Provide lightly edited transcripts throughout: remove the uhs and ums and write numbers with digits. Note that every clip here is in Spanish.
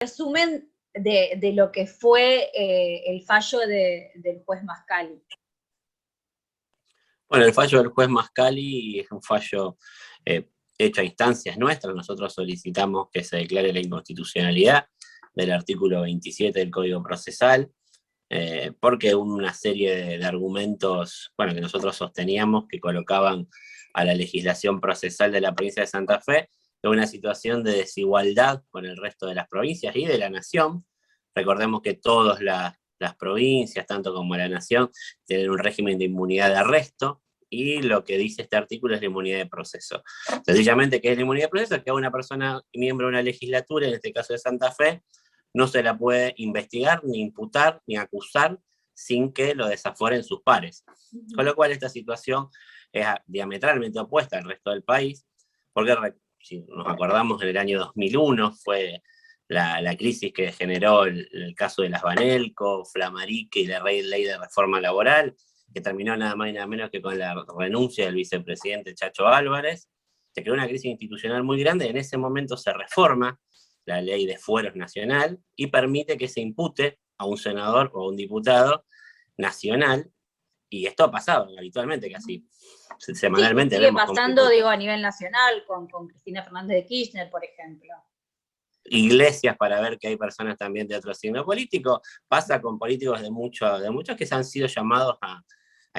resumen de lo que fue el fallo del juez Mascali. Bueno, el fallo del juez Mascali es un fallo hecho a instancias nuestras. Nosotros solicitamos que se declare la inconstitucionalidad del artículo 27 del Código Procesal, porque una serie de argumentos, bueno, que nosotros sosteníamos que colocaban a la legislación procesal de la provincia de Santa Fe en una situación de desigualdad con el resto de las provincias y de la nación. Recordemos que todas las provincias, tanto como la nación, tienen un régimen de inmunidad de arresto, y lo que dice este artículo es la inmunidad de proceso. Sencillamente, ¿qué es la inmunidad de proceso? Que a una persona miembro de una legislatura, en este caso de Santa Fe, no se la puede investigar, ni imputar, ni acusar, sin que lo desaforen sus pares. Con lo cual esta situación es diametralmente opuesta al resto del país, porque si nos acordamos, en el año 2001 fue la crisis que generó el caso de las Banelco, Flamarique y la ley de reforma laboral, que terminó nada más y nada menos que con la renuncia del vicepresidente Chacho Álvarez. Se creó una crisis institucional muy grande. En ese momento se reforma la ley de fueros nacional y permite que se impute a un senador o a un diputado nacional, y esto ha pasado habitualmente, casi semanalmente. Sí, sigue pasando, digo, a nivel nacional, con Cristina Fernández de Kirchner, por ejemplo. Iglesias, para ver que hay personas también de otro signo político, pasa con políticos de muchos que se han sido llamados a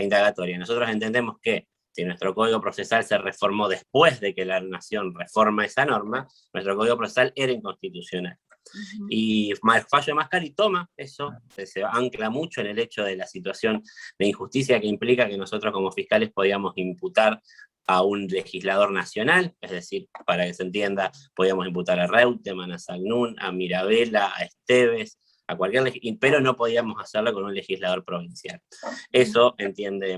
indagatoria. Nosotros entendemos que si nuestro Código Procesal se reformó después de que la Nación reforma esa norma, nuestro Código Procesal era inconstitucional. Y el fallo de Mascali toma eso, se ancla mucho en el hecho de la situación de injusticia que implica que nosotros como fiscales podíamos imputar a un legislador nacional, es decir, para que se entienda, podíamos imputar a Reutemann, a Sagnún, a Mirabella, a Esteves, a cualquier, pero no podíamos hacerlo con un legislador provincial. Eso entiende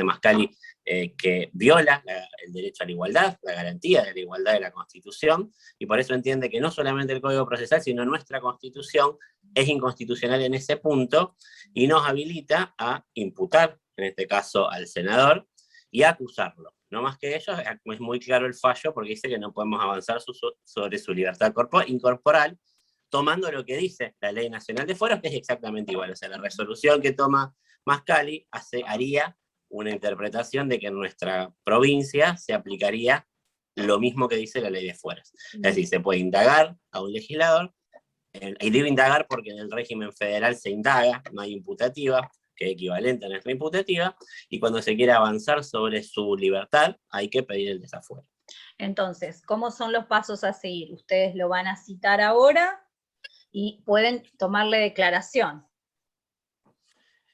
Mascali, que viola el derecho a la igualdad, la garantía de la igualdad de la Constitución, y por eso entiende que no solamente el Código Procesal, sino nuestra Constitución es inconstitucional en ese punto, y nos habilita a imputar, en este caso al senador, y a acusarlo. No más que ello, es muy claro el fallo, porque dice que no podemos avanzar sobre su libertad corporal, tomando lo que dice la Ley Nacional de Fueros, que es exactamente igual. O sea, la resolución que toma Mascali haría una interpretación de que en nuestra provincia se aplicaría lo mismo que dice la Ley de Fueros. Es decir, se puede indagar a un legislador, y digo indagar porque en el régimen federal se indaga, no hay imputativa, que es equivalente a nuestra imputativa, y cuando se quiere avanzar sobre su libertad, hay que pedir el desafuero. Entonces, ¿cómo son los pasos a seguir? Ustedes lo van a citar ahora y pueden tomarle declaración.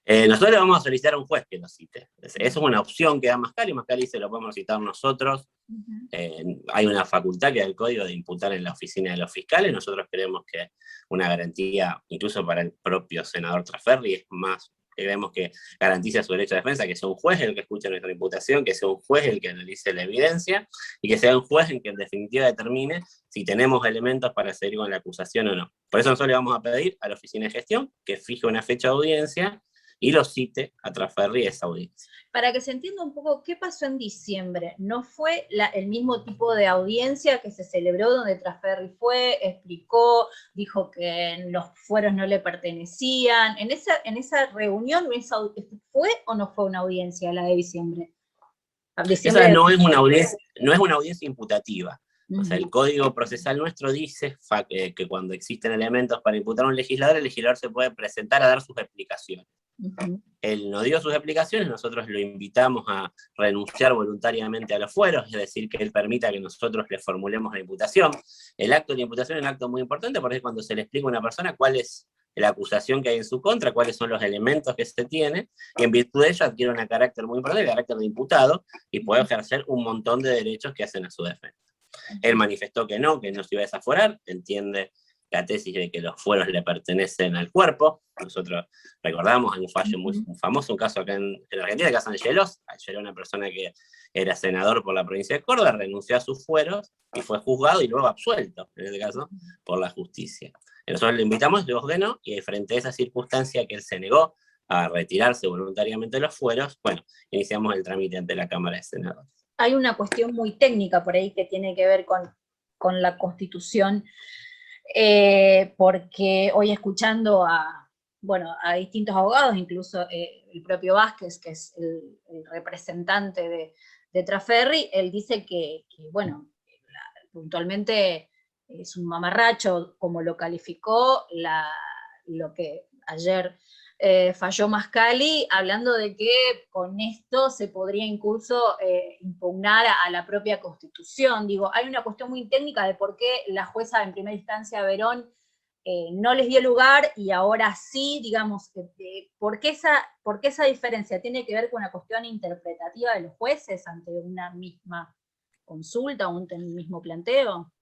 Nosotros le vamos a solicitar a un juez que lo cite. Esa es una opción que da Mascali. Mascali se lo podemos citar nosotros. Hay una facultad que da el código de imputar en la oficina de los fiscales. Nosotros creemos que una garantía, incluso para el propio senador Traferri, es más, creemos que garantiza su derecho a defensa, que sea un juez el que escuche nuestra imputación, que sea un juez el que analice la evidencia, y que sea un juez el que en definitiva determine si tenemos elementos para seguir con la acusación o no. Por eso nosotros le vamos a pedir a la oficina de gestión que fije una fecha de audiencia y lo cite a Traferri esa audiencia. Para que se entienda un poco qué pasó en diciembre, ¿no fue el mismo tipo de audiencia que se celebró donde Traferri fue, explicó, dijo que los fueros no le pertenecían? ¿En esa reunión fue o no fue una audiencia la de diciembre? Esa no es una audiencia imputativa. O sea, el Código Procesal nuestro dice que cuando existen elementos para imputar a un legislador, el legislador se puede presentar a dar sus explicaciones. Él no dio sus explicaciones, nosotros lo invitamos a renunciar voluntariamente a los fueros, es decir, que él permita que nosotros le formulemos la imputación. El acto de la imputación es un acto muy importante porque es cuando se le explica a una persona cuál es la acusación que hay en su contra, cuáles son los elementos que se tiene, y en virtud de ello adquiere un carácter muy importante, el carácter de imputado, y puede ejercer un montón de derechos que hacen a su defensa. Él manifestó que no se iba a desaforar, entiende la tesis de que los fueros le pertenecen al cuerpo. Nosotros recordamos, hay un fallo muy famoso, un caso acá en Argentina, el caso de Angelos. Era una persona que era senador por la provincia de Córdoba, renunció a sus fueros y fue juzgado y luego absuelto, en este caso, por la justicia. Nosotros le invitamos, le dijo que no, y frente a esa circunstancia que él se negó a retirarse voluntariamente de los fueros, bueno, iniciamos el trámite ante la Cámara de Senadores. Hay una cuestión muy técnica por ahí que tiene que ver con la Constitución porque hoy escuchando bueno, a distintos abogados, incluso el propio Vázquez, que es el representante de Traferri, él dice bueno, puntualmente es un mamarracho, como lo calificó lo que ayer falló Mascali, hablando de que con esto se podría incluso impugnar a la propia Constitución. Digo, hay una cuestión muy técnica de por qué la jueza en primera instancia, Verón, no les dio lugar y ahora sí, digamos, ¿por qué esa diferencia tiene que ver con una cuestión interpretativa de los jueces ante una misma consulta o un mismo planteo?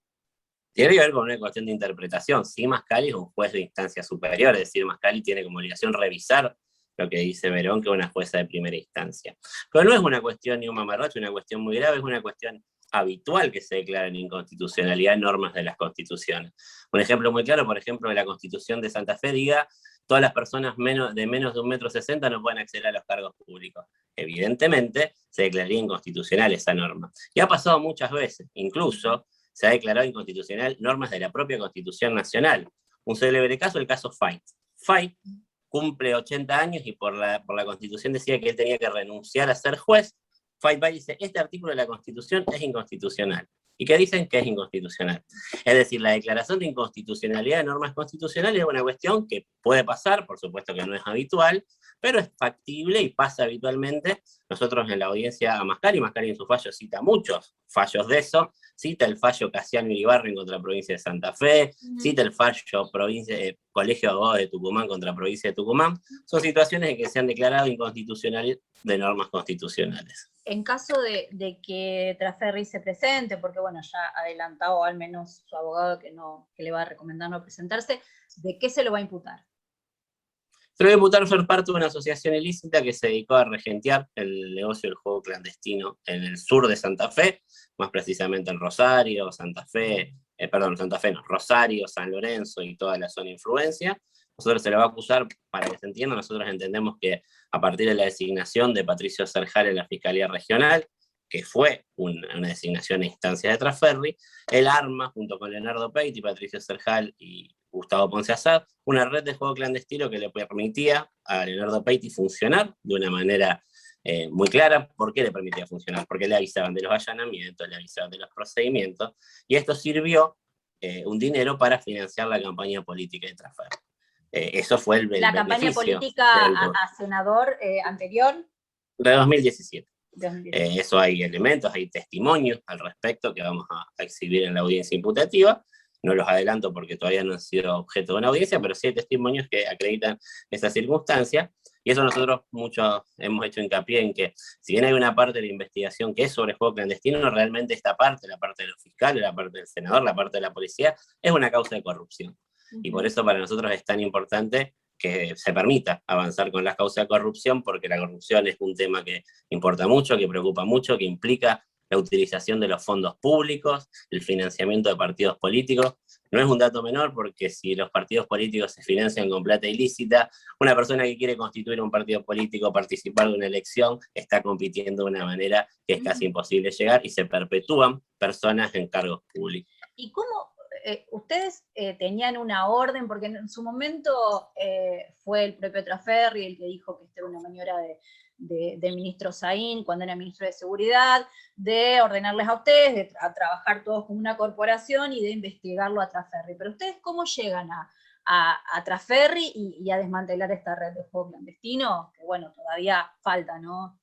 Tiene que ver con una cuestión de interpretación. Sí, Mascali es un juez de instancia superior, es decir, Mascali tiene como obligación revisar lo que dice Verón, que es una jueza de primera instancia. Pero no es una cuestión ni un mamarracho, una cuestión muy grave, es una cuestión habitual que se declaran inconstitucionalidad en normas de las constituciones. Un ejemplo muy claro, por ejemplo, de la Constitución de Santa Fe diga todas las personas de menos de 1,60 m no pueden acceder a los cargos públicos. Evidentemente, se declararía inconstitucional esa norma. Y ha pasado muchas veces, incluso se ha declarado inconstitucional normas de la propia Constitución Nacional. Un célebre caso, el caso Fay. Fay cumple 80 años y por la Constitución decía que él tenía que renunciar a ser juez. Fay va y dice, este artículo de la Constitución es inconstitucional. ¿Y qué dicen? Que es inconstitucional. Es decir, la declaración de inconstitucionalidad de normas constitucionales es una cuestión que puede pasar, por supuesto que no es habitual, pero es factible y pasa habitualmente. Nosotros en la audiencia a Mascali en su fallo cita muchos fallos de eso, cita el fallo Casiano Iribarren contra la provincia de Santa Fe, cita el fallo Colegio de Abogados de Tucumán contra la provincia de Tucumán. Son situaciones en que se han declarado inconstitucionales de normas constitucionales. En caso de que Traferri se presente, porque bueno, ya ha adelantado al menos su abogado que le va a recomendar no presentarse, ¿de qué se lo va a imputar? Se lo va a imputar ser parte de una asociación ilícita que se dedicó a regentear el negocio del juego clandestino en el sur de Santa Fe, más precisamente en Rosario, Santa Fe no, Rosario, San Lorenzo y toda la zona de influencia. Nosotros se le va a acusar, para que se entienda, nosotros entendemos que a partir de la designación de Patricio Serjal en la Fiscalía Regional, que fue una designación a instancia de Traferri, él arma, junto con Leonardo Peiti, Patricio Serjal y Gustavo Ponce Assad, una red de juego clandestino que le permitía a Leonardo Peiti funcionar de una manera muy clara. ¿Por qué le permitía funcionar? Porque le avisaban de los allanamientos, le avisaban de los procedimientos, y esto sirvió un dinero para financiar la campaña política de Traferri. Eso fue el beneficio. ¿La campaña política a senador anterior? De 2017. Eso hay elementos, hay testimonios al respecto que vamos a exhibir en la audiencia imputativa. No los adelanto porque todavía no han sido objeto de una audiencia, pero sí hay testimonios que acreditan esa circunstancia. Y eso nosotros mucho hemos hecho hincapié en que, si bien hay una parte de la investigación que es sobre juego clandestino, realmente esta parte, la parte de los fiscales, la parte del senador, la parte de la policía, es una causa de corrupción. Y por eso para nosotros es tan importante que se permita avanzar con las causas de corrupción, porque la corrupción es un tema que importa mucho, que preocupa mucho, que implica la utilización de los fondos públicos, el financiamiento de partidos políticos. No es un dato menor, porque si los partidos políticos se financian con plata ilícita, una persona que quiere constituir un partido político, participar de una elección, está compitiendo de una manera que es casi imposible llegar, y se perpetúan personas en cargos públicos. ¿Y cómo ustedes tenían una orden? Porque en su momento fue el propio Traferri el que dijo que esta era una maniobra del ministro Saín, cuando era ministro de Seguridad, de ordenarles a ustedes a trabajar todos como una corporación y de investigarlo a Traferri. Pero ustedes, ¿cómo llegan a Traferri y a desmantelar esta red de juego clandestino? Que bueno, todavía falta, ¿no?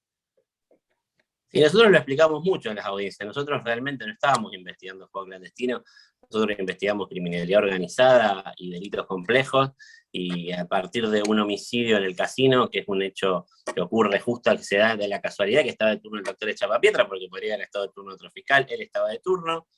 Sí, nosotros lo explicamos mucho en las audiencias. Nosotros realmente no estábamos investigando juego clandestino, nosotros investigamos criminalidad organizada y delitos complejos, y a partir de un homicidio en el casino, que es un hecho que ocurre justo, que se da de la casualidad que estaba de turno el doctor Echapapietra, porque podría haber estado de turno otro fiscal, él estaba de turno.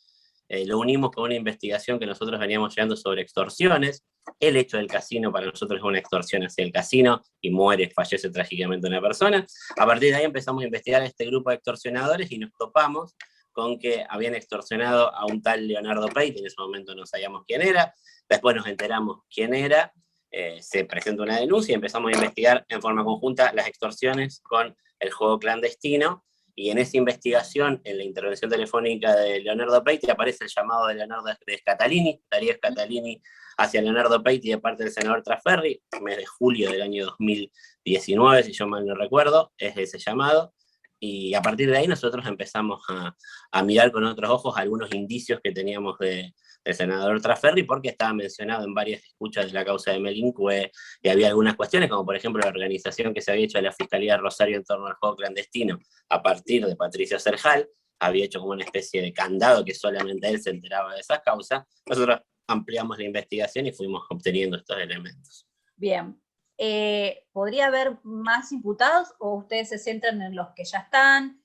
Lo unimos con una investigación que nosotros veníamos llevando sobre extorsiones. El hecho del casino para nosotros es una extorsión hacia el casino, y fallece trágicamente una persona. A partir de ahí empezamos a investigar este grupo de extorsionadores y nos topamos con que habían extorsionado a un tal Leonardo Peiti. En ese momento no sabíamos quién era, después nos enteramos quién era, se presenta una denuncia y empezamos a investigar en forma conjunta las extorsiones con el juego clandestino, y en esa investigación, en la intervención telefónica de Leonardo Peiti, aparece el llamado de Darío Scattalini, hacia Leonardo Peiti de parte del senador Trasferri, mes de julio del año 2019, si yo mal no recuerdo, es ese llamado, y a partir de ahí nosotros empezamos a mirar con otros ojos algunos indicios que teníamos del senador Trasferri, porque estaba mencionado en varias escuchas de la causa de Melincue, y había algunas cuestiones, como por ejemplo la organización que se había hecho de la Fiscalía de Rosario en torno al juego clandestino, a partir de Patricio Serjal, había hecho como una especie de candado que solamente él se enteraba de esas causas. Nosotros ampliamos la investigación y fuimos obteniendo estos elementos. Bien. ¿Podría haber más imputados o ustedes se centran en los que ya están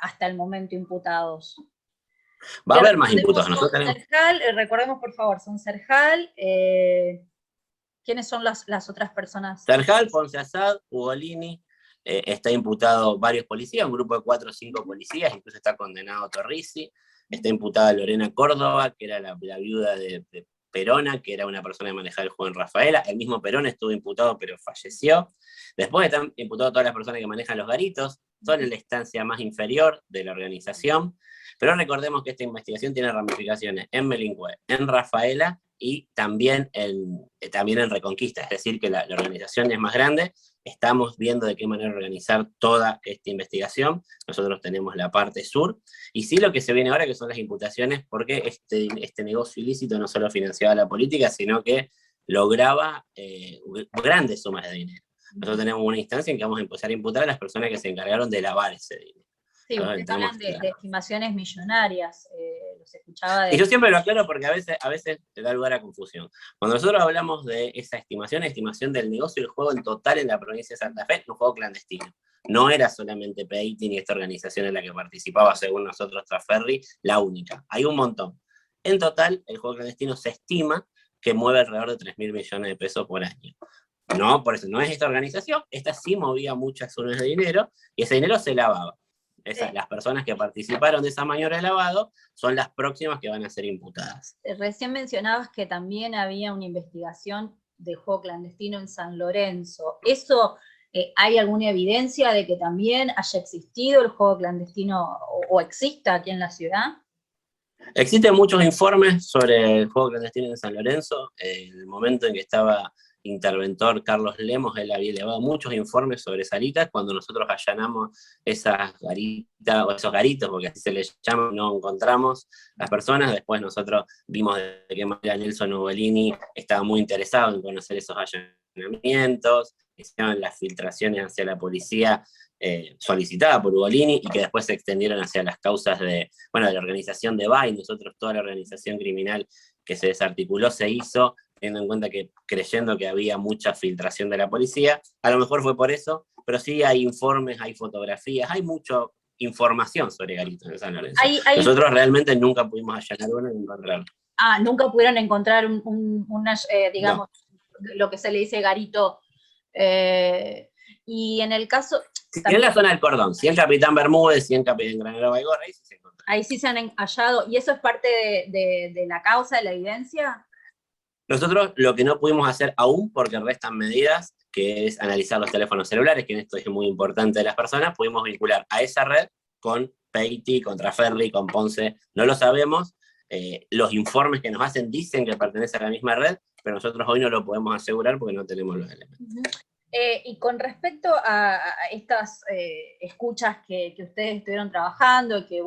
hasta el momento imputados? Va a haber más imputados. Nosotros tenemos... Serjal, recordemos por favor, son Serjal, ¿quiénes son las otras personas? Serjal, Ponce Asad, Ugolini, está imputado varios policías, un grupo de 4 o 5 policías, incluso está condenado Torrisi, está imputada Lorena Córdoba, que era la viuda de Perona, que era una persona que manejaba el juego en Rafaela. El mismo Perón estuvo imputado, pero falleció. Después están imputadas todas las personas que manejan los garitos, son en la instancia más inferior de la organización. Pero recordemos que esta investigación tiene ramificaciones en Melincue, en Rafaela y también en Reconquista, es decir, que la organización es más grande. Estamos viendo de qué manera organizar toda esta investigación. Nosotros tenemos la parte sur, y sí lo que se viene ahora, que son las imputaciones, porque este negocio ilícito no solo financiaba la política, sino que lograba grandes sumas de dinero. Nosotros tenemos una instancia en que vamos a empezar a imputar a las personas que se encargaron de lavar ese dinero. Sí, ustedes hablan de estimaciones millonarias, los escuchaba de... Y yo siempre lo aclaro porque a veces te da lugar a confusión. Cuando nosotros hablamos de esa estimación del negocio del juego en total en la provincia de Santa Fe, un juego clandestino. No era solamente Peiti ni esta organización en la que participaba, según nosotros, Trasferri, la única. Hay un montón. En total, el juego clandestino se estima que mueve alrededor de 3.000 millones de pesos por año. No, por eso no es esta organización, esta sí movía muchas sumas de dinero, y ese dinero se lavaba. Las personas que participaron de esa maniobra de lavado son las próximas que van a ser imputadas. Recién mencionabas que también había una investigación de juego clandestino en San Lorenzo. ¿Eso hay alguna evidencia de que también haya existido el juego clandestino o exista aquí en la ciudad? Existen muchos informes sobre el juego clandestino en San Lorenzo. En el momento en que estaba interventor Carlos Lemos, él había elevado muchos informes sobre Salitas. Cuando nosotros allanamos esas garitas, o esos garitos, porque así se les llama, no encontramos las personas. Después nosotros vimos de qué manera Nelson Ugolini estaba muy interesado en conocer esos allanamientos, hicieron las filtraciones hacia la policía solicitada por Ugolini, y que después se extendieron hacia las causas de la organización de BAI. Nosotros, toda la organización criminal que se desarticuló se hizo teniendo en cuenta que, creyendo que había mucha filtración de la policía. A lo mejor fue por eso, pero sí hay informes, hay fotografías, hay mucha información sobre garitos en San Lorenzo. Nosotros realmente nunca pudimos allanar uno ni encontrarlo. Nunca pudieron encontrar digamos, no, lo que se le dice garito. Y en el caso... Si en la zona del cordón, si en Capitán Bermúdez, si en Capitán Granero Baigorra, ahí sí se encontró. Ahí sí se han hallado, ¿y eso es parte de la causa, de la evidencia? Nosotros lo que no pudimos hacer aún, porque restan medidas, que es analizar los teléfonos celulares, que en esto es muy importante de las personas, pudimos vincular a esa red con Peiti, con Trasferri, con Ponce, no lo sabemos. Los informes que nos hacen dicen que pertenece a la misma red, pero nosotros hoy no lo podemos asegurar porque no tenemos los elementos. Y con respecto a estas escuchas que ustedes estuvieron trabajando y que,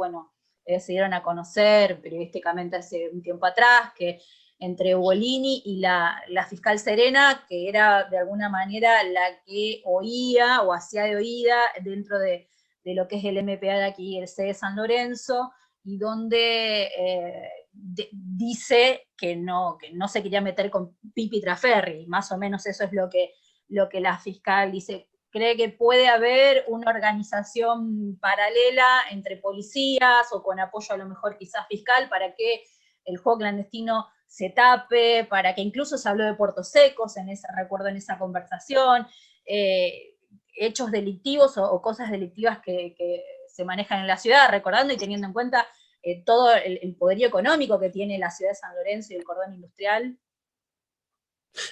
se dieron a conocer periodísticamente hace un tiempo atrás, que entre Ugolini y la fiscal Serena, que era de alguna manera la que oía o hacía de oída dentro de lo que es el MPA de aquí, el C de San Lorenzo, y donde dice que no se quería meter con Pipi Trasferri, más o menos eso es lo que la fiscal dice. ¿Cree que puede haber una organización paralela entre policías o con apoyo a lo mejor quizás fiscal para que el juego clandestino se tape, para que incluso se habló de Puertos Secos, recuerdo en esa conversación, hechos delictivos o cosas delictivas que se manejan en la ciudad, recordando y teniendo en cuenta todo el poderío económico que tiene la ciudad de San Lorenzo y el cordón industrial?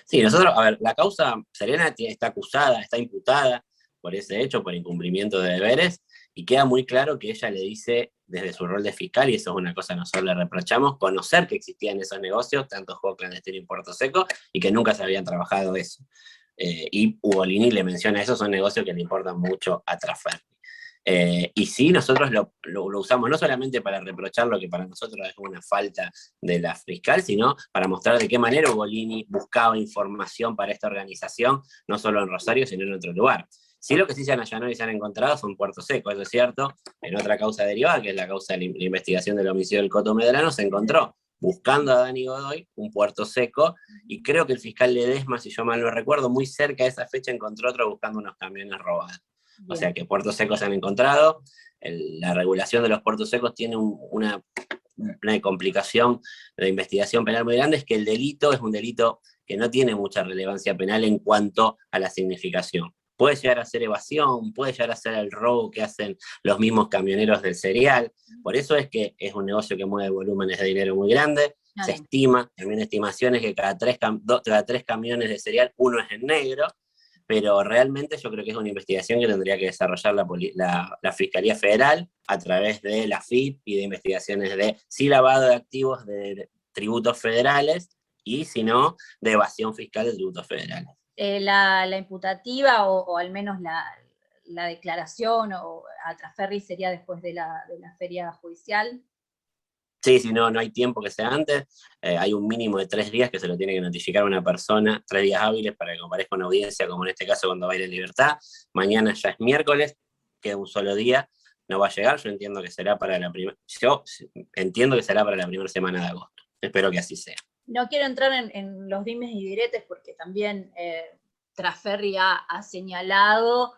Sí, nosotros, la causa Serena está acusada, está imputada por ese hecho, por incumplimiento de deberes, y queda muy claro que ella le dice desde su rol de fiscal, y eso es una cosa que nosotros le reprochamos, conocer que existían esos negocios, tanto juego clandestino y Puerto Seco, y que nunca se habían trabajado eso. Y Ugolini le menciona, esos son negocios que le importan mucho a Trasferri. Y sí, nosotros lo usamos no solamente para reprochar lo que para nosotros es una falta de la fiscal, sino para mostrar de qué manera Ugolini buscaba información para esta organización, no solo en Rosario, sino en otro lugar. Sí, lo que sí se han allanado y se han encontrado son Puerto Seco, eso es cierto. En otra causa derivada, que es la causa de la investigación del homicidio del Coto Medrano, se encontró, buscando a Dani Godoy, un Puerto Seco, y creo que el fiscal Ledesma, si yo mal no recuerdo, muy cerca de esa fecha encontró otro buscando unos camiones robados. Bien. O sea que puertos secos se han encontrado. La regulación de los puertos secos tiene una complicación de investigación penal muy grande, es que el delito es un delito que no tiene mucha relevancia penal en cuanto a la significación. Puede llegar a ser evasión, puede llegar a ser el robo que hacen los mismos camioneros del cereal. Por eso es que es un negocio que mueve volúmenes de dinero muy grandes. Se estima, también estimaciones, que cada tres camiones de cereal, uno es en negro. Pero realmente yo creo que es una investigación que tendría que desarrollar la Fiscalía Federal a través de la FIP y de investigaciones de sí lavado de activos de tributos federales y si no, de evasión fiscal de tributos federales. La imputativa o al menos la declaración a Trasferri sería después de la feria judicial. Sí, si no hay tiempo que sea antes, hay un mínimo de 3 días que se lo tiene que notificar a una persona, 3 días hábiles para que comparezca una audiencia, como en este caso cuando va a ir en libertad. Mañana ya es miércoles, queda un solo día, no va a llegar, yo entiendo que será para la primera semana de agosto. Espero que así sea. No quiero entrar en los dimes y diretes porque también Trasferri ha señalado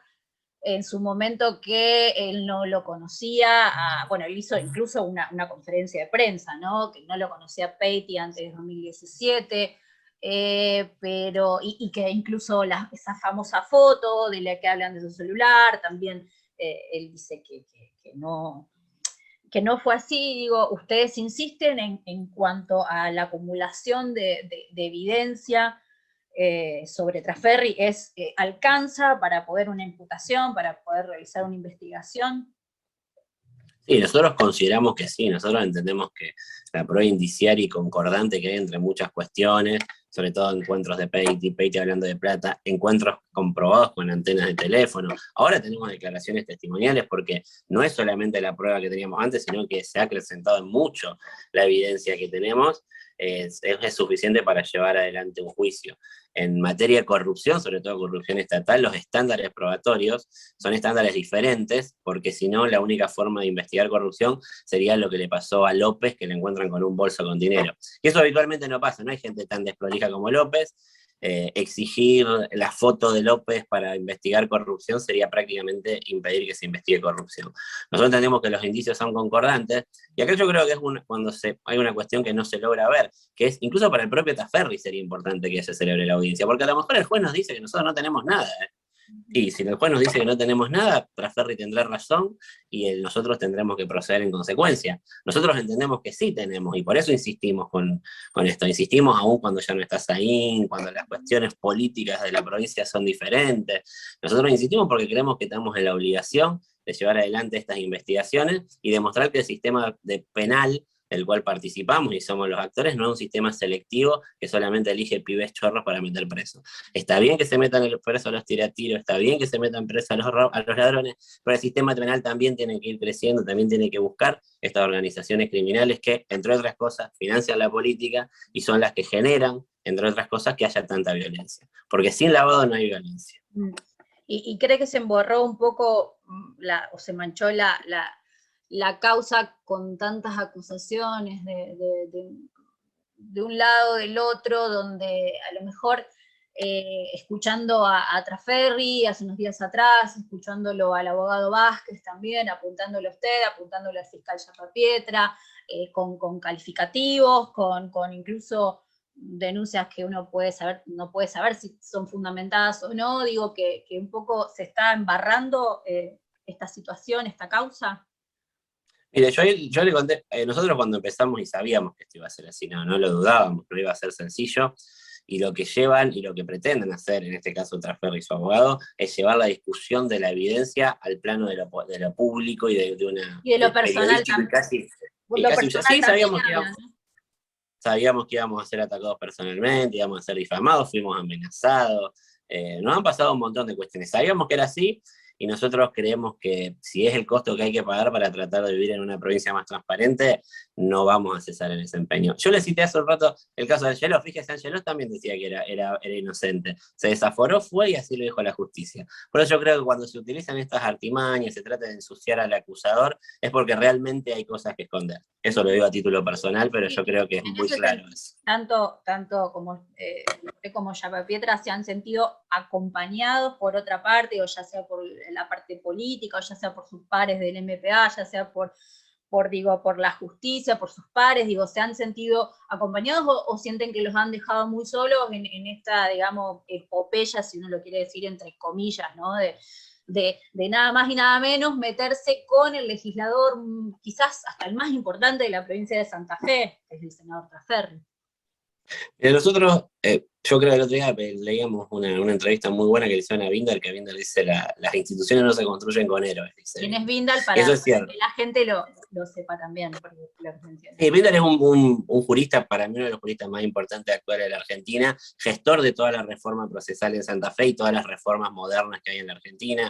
en su momento que él no lo conocía, bueno, él hizo incluso una conferencia de prensa, ¿no? Que no lo conocía Peiti antes de 2017, pero, y que incluso esa famosa foto de la que hablan de su celular, también él dice que no fue así. Digo, ustedes insisten en cuanto a la acumulación de evidencia sobre Trasferri, alcanza para poder una imputación, para poder realizar una investigación. Sí, nosotros consideramos que sí, nosotros entendemos que la prueba indiciaria y concordante que hay entre muchas cuestiones, sobre todo encuentros de Peiti hablando de plata, encuentros comprobados con antenas de teléfono. Ahora tenemos declaraciones testimoniales porque no es solamente la prueba que teníamos antes, sino que se ha acrecentado en mucho la evidencia que tenemos. Es suficiente para llevar adelante un juicio. En materia de corrupción, sobre todo corrupción estatal, los estándares probatorios son estándares diferentes, porque si no, la única forma de investigar corrupción sería lo que le pasó a López, que le encuentran con un bolso con dinero. Y eso habitualmente no pasa, no hay gente tan desprolija como López. Exigir la foto de López para investigar corrupción sería prácticamente impedir que se investigue corrupción. Nosotros entendemos que los indicios son concordantes, y acá yo creo que es cuando hay una cuestión que no se logra ver, que es incluso para el propio Trasferri sería importante que se celebre la audiencia, porque a lo mejor el juez nos dice que nosotros no tenemos nada, y si el juez nos dice que no tenemos nada, Trasferri tendrá razón y nosotros tendremos que proceder en consecuencia. Nosotros entendemos que sí tenemos y por eso insistimos con esto. Insistimos aún cuando ya no estás ahí, cuando las cuestiones políticas de la provincia son diferentes. Nosotros insistimos porque creemos que estamos en la obligación de llevar adelante estas investigaciones y demostrar que el sistema penal del cual participamos y somos los actores, no es un sistema selectivo que solamente elige pibes chorros para meter presos. Está bien que se metan presos a los tiratiros, está bien que se metan presos a los ladrones, pero el sistema penal también tiene que ir creciendo, también tiene que buscar estas organizaciones criminales que, entre otras cosas, financian la política y son las que generan, entre otras cosas, que haya tanta violencia. Porque sin lavado no hay violencia. ¿Y cree que se emborró un poco o se manchó la causa con tantas acusaciones de un lado, del otro, donde a lo mejor escuchando a Trasferri hace unos días atrás, escuchándolo al abogado Vázquez también, apuntándolo a usted, apuntándolo al fiscal Yapapietra, con calificativos, con incluso denuncias que uno no puede saber si son fundamentadas o no? Digo que un poco se está embarrando esta situación, esta causa. Mire, yo le conté, nosotros cuando empezamos y sabíamos que esto iba a ser así, no lo dudábamos, no iba a ser sencillo, y lo que llevan y lo que pretenden hacer, en este caso Trasferri y su abogado, es llevar la discusión de la evidencia al plano de lo público y de una Y de lo personal periodístico también. y Lo casi personal sí, también hablan. sabíamos que íbamos a ser atacados personalmente, íbamos a ser difamados, fuimos amenazados, nos han pasado un montón de cuestiones. Sabíamos que era así y nosotros creemos que si es el costo que hay que pagar para tratar de vivir en una provincia más transparente, no vamos a cesar en ese empeño. Yo le cité hace un rato el caso de Angelós, fíjese, Angelós también decía que era inocente. Se desaforó, fue y así lo dijo la justicia. Por eso yo creo que cuando se utilizan estas artimañas, se trata de ensuciar al acusador, es porque realmente hay cosas que esconder. Eso lo digo a título personal, pero yo creo que es muy claro eso. Tanto como usted como Pietra se han sentido acompañados por otra parte, o ya sea por la parte política, o ya sea por sus pares del MPA, ya sea por la justicia, por sus pares, ¿se han sentido acompañados o sienten que los han dejado muy solos en esta, digamos, epopeya, si uno lo quiere decir entre comillas, ¿no? De nada más y nada menos meterse con el legislador, quizás hasta el más importante de la provincia de Santa Fe, que es el senador Trasferri? Nosotros, yo creo que el otro día leíamos una entrevista muy buena que le hicieron a Binder, que Binder dice, las instituciones no se construyen con héroes, dice ¿Quién es Binder. Vindal? Eso Para es cierto. que la gente lo sepa también, porque lo menciona. Binder es un jurista, para mí uno de los juristas más importantes actuales de la Argentina, gestor de toda la reforma procesal en Santa Fe y todas las reformas modernas que hay en la Argentina.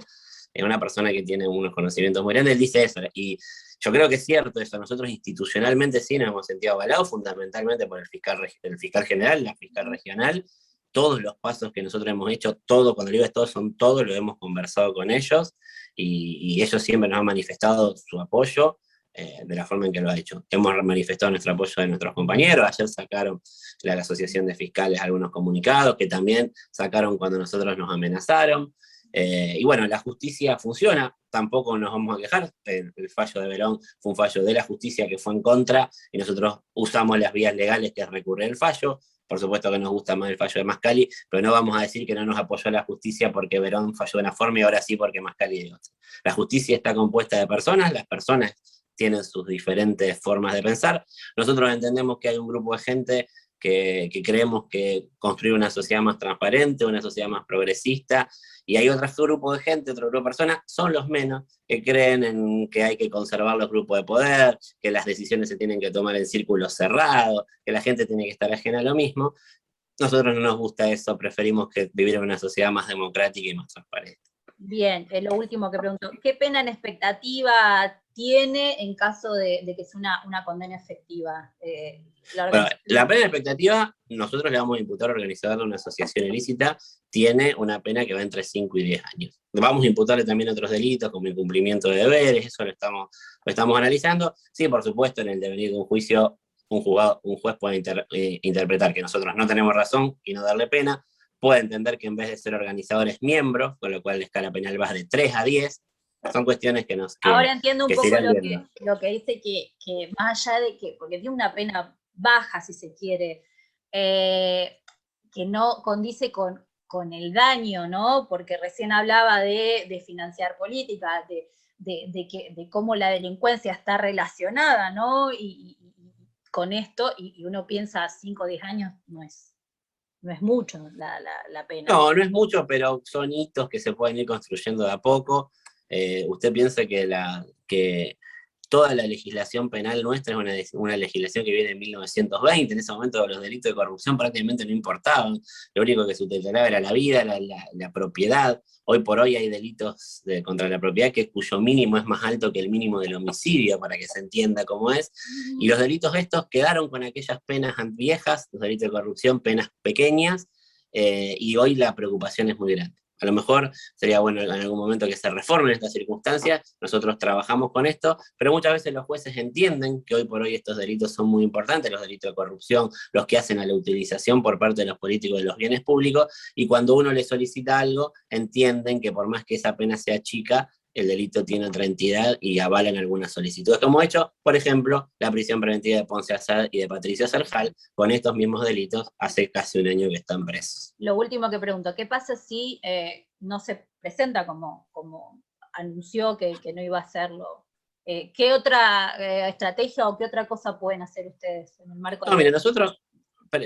Es una persona que tiene unos conocimientos muy grandes, él dice eso, y yo creo que es cierto eso, nosotros institucionalmente sí nos hemos sentido avalados, fundamentalmente por el fiscal general, la fiscal regional, todos los pasos que nosotros hemos hecho, todo, cuando digo todo, son todos, lo hemos conversado con ellos, y ellos siempre nos han manifestado su apoyo, de la forma en que lo ha hecho. Hemos manifestado nuestro apoyo de nuestros compañeros, ayer sacaron la Asociación de Fiscales algunos comunicados, que también sacaron cuando nosotros nos amenazaron, y bueno, la justicia funciona, tampoco nos vamos a quejar, el fallo de Verón fue un fallo de la justicia que fue en contra, y nosotros usamos las vías legales que es recurrir el fallo, por supuesto que nos gusta más el fallo de Mascali, pero no vamos a decir que no nos apoyó la justicia porque Verón falló de una forma y ahora sí porque Mascali de otra. La justicia está compuesta de personas, las personas tienen sus diferentes formas de pensar, nosotros entendemos que hay un grupo de gente que creemos que construir una sociedad más transparente, una sociedad más progresista, y hay otro grupo de gente, otro grupo de personas, son los menos, que creen en que hay que conservar los grupos de poder, que las decisiones se tienen que tomar en círculos cerrados, que la gente tiene que estar ajena a lo mismo. Nosotros no nos gusta eso, preferimos que vivir en una sociedad más democrática y más transparente. Bien, lo último que pregunto, ¿qué pena en expectativa tiene en caso de que sea una condena efectiva? Bueno, la pena de expectativa, nosotros le vamos a imputar a organizar una asociación ilícita, tiene una pena que va entre 5 y 10 años. Vamos a imputarle también otros delitos, como incumplimiento de deberes, eso lo estamos analizando. Sí, por supuesto, en el devenir de un juicio, un juez puede interpretar que nosotros no tenemos razón y no darle pena, puede entender que en vez de ser organizador es miembro, con lo cual la escala penal va de 3 a 10. Son cuestiones que Ahora entiendo un que se poco irán viendo. lo que dice que más allá de que, porque tiene una pena baja, si se quiere, que no condice con el daño, ¿no? Porque recién hablaba de financiar política, de cómo la delincuencia está relacionada, ¿no? Y con esto, y uno piensa 5 o 10 años, no es mucho la pena. No, no es mucho, pero son hitos que se pueden ir construyendo de a poco. Usted piensa que toda la legislación penal nuestra es una legislación que viene en 1920, en ese momento los delitos de corrupción prácticamente no importaban, lo único que se tutelaba era la vida, la propiedad. Hoy por hoy hay delitos contra la propiedad cuyo mínimo es más alto que el mínimo del homicidio, para que se entienda cómo es, y los delitos estos quedaron con aquellas penas viejas, los delitos de corrupción, penas pequeñas, y hoy la preocupación es muy grande. A lo mejor sería bueno en algún momento que se reformen estas circunstancias, nosotros trabajamos con esto, pero muchas veces los jueces entienden que hoy por hoy estos delitos son muy importantes, los delitos de corrupción, los que hacen a la utilización por parte de los políticos de los bienes públicos, y cuando uno les solicita algo, entienden que por más que esa pena sea chica, el delito tiene otra entidad y avalan algunas solicitudes que hemos hecho, por ejemplo, la prisión preventiva de Ponce Asad y de Patricio Serjal, con estos mismos delitos, hace casi un año que están presos. Lo último que pregunto, ¿qué pasa si no se presenta como anunció que no iba a hacerlo? ¿Qué otra estrategia o qué otra cosa pueden hacer ustedes en el marco No, de... mire, nosotros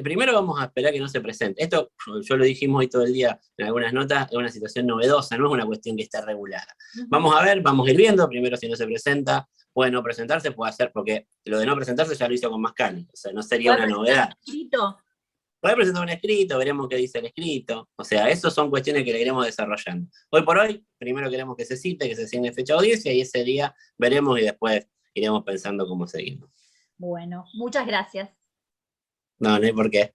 primero vamos a esperar que no se presente. Esto, yo lo dijimos hoy todo el día en algunas notas, es una situación novedosa, no es una cuestión que esté regulada. Vamos a ver, vamos a ir viendo, primero si no se presenta, puede no presentarse, puede hacer, porque lo de no presentarse ya lo hizo con Mascali, o sea, no sería una novedad. Puede presentar un escrito, veremos qué dice el escrito. O sea, eso son cuestiones que le iremos desarrollando. Hoy por hoy, primero queremos que se cite, que se asigne fecha de audiencia, y ese día veremos y después iremos pensando cómo seguimos. Bueno, muchas gracias. No, no hay por qué.